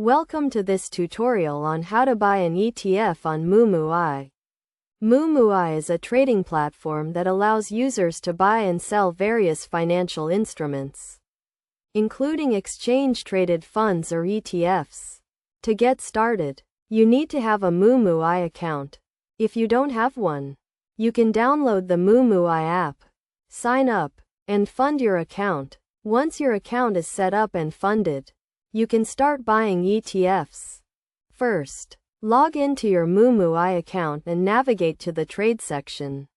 Welcome to this tutorial on how to buy an ETF on Moomoo. Moomoo is a trading platform that allows users to buy and sell various financial instruments, including exchange-traded funds or ETFs. To get started, you need to have a Moomoo account. If you don't have one, you can download the Moomoo app, sign up, and fund your account. Once your account is set up and funded, you can start buying ETFs. First, log into your Moomoo account and navigate to the Trade section.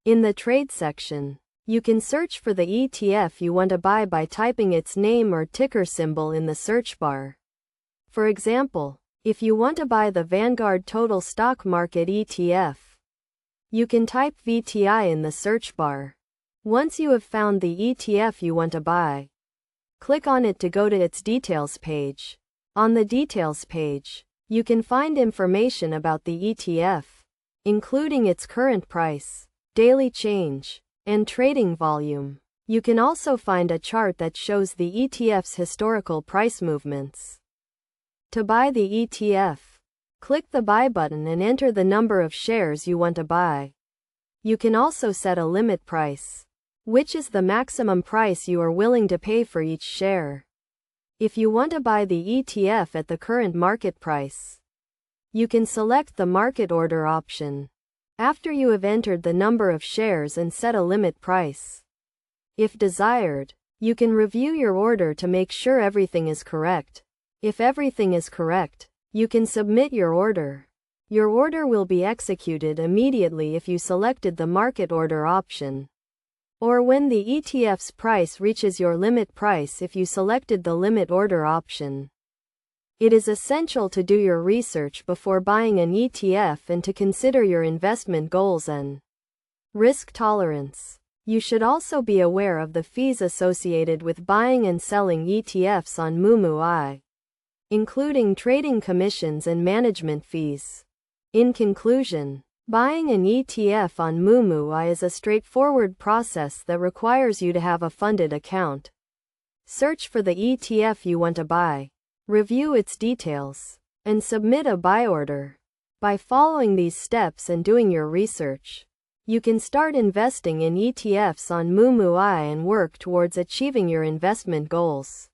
In the Trade section, you can search for the ETF you want to buy by typing its name or ticker symbol in the search bar. For example, if you want to buy the Vanguard Total Stock Market ETF, you can type VTI in the search bar. Once you have found the ETF you want to buy, click on it to go to its details page. On the details page, you can find information about the ETF, including its current price, daily change, and trading volume. You can also find a chart that shows the ETF's historical price movements. To buy the ETF, click the Buy button and enter the number of shares you want to buy. You can also set a limit price, which is the maximum price you are willing to pay for each share. If you want to buy the ETF at the current market price, you can select the market order option after you have entered the number of shares and set a limit price. If desired, you can review your order to make sure everything is correct. If everything is correct, you can submit your order. Your order will be executed immediately if you selected the market order option, or when the ETF's price reaches your limit price if you selected the limit order option. It is essential to do your research before buying an ETF and to consider your investment goals and risk tolerance. You should also be aware of the fees associated with buying and selling ETFs on Moomoo, including trading commissions and management fees. In conclusion, buying an ETF on Moomoo is a straightforward process that requires you to have a funded account. Search for the ETF you want to buy, review its details, and submit a buy order. By following these steps and doing your research, you can start investing in ETFs on Moomoo and work towards achieving your investment goals.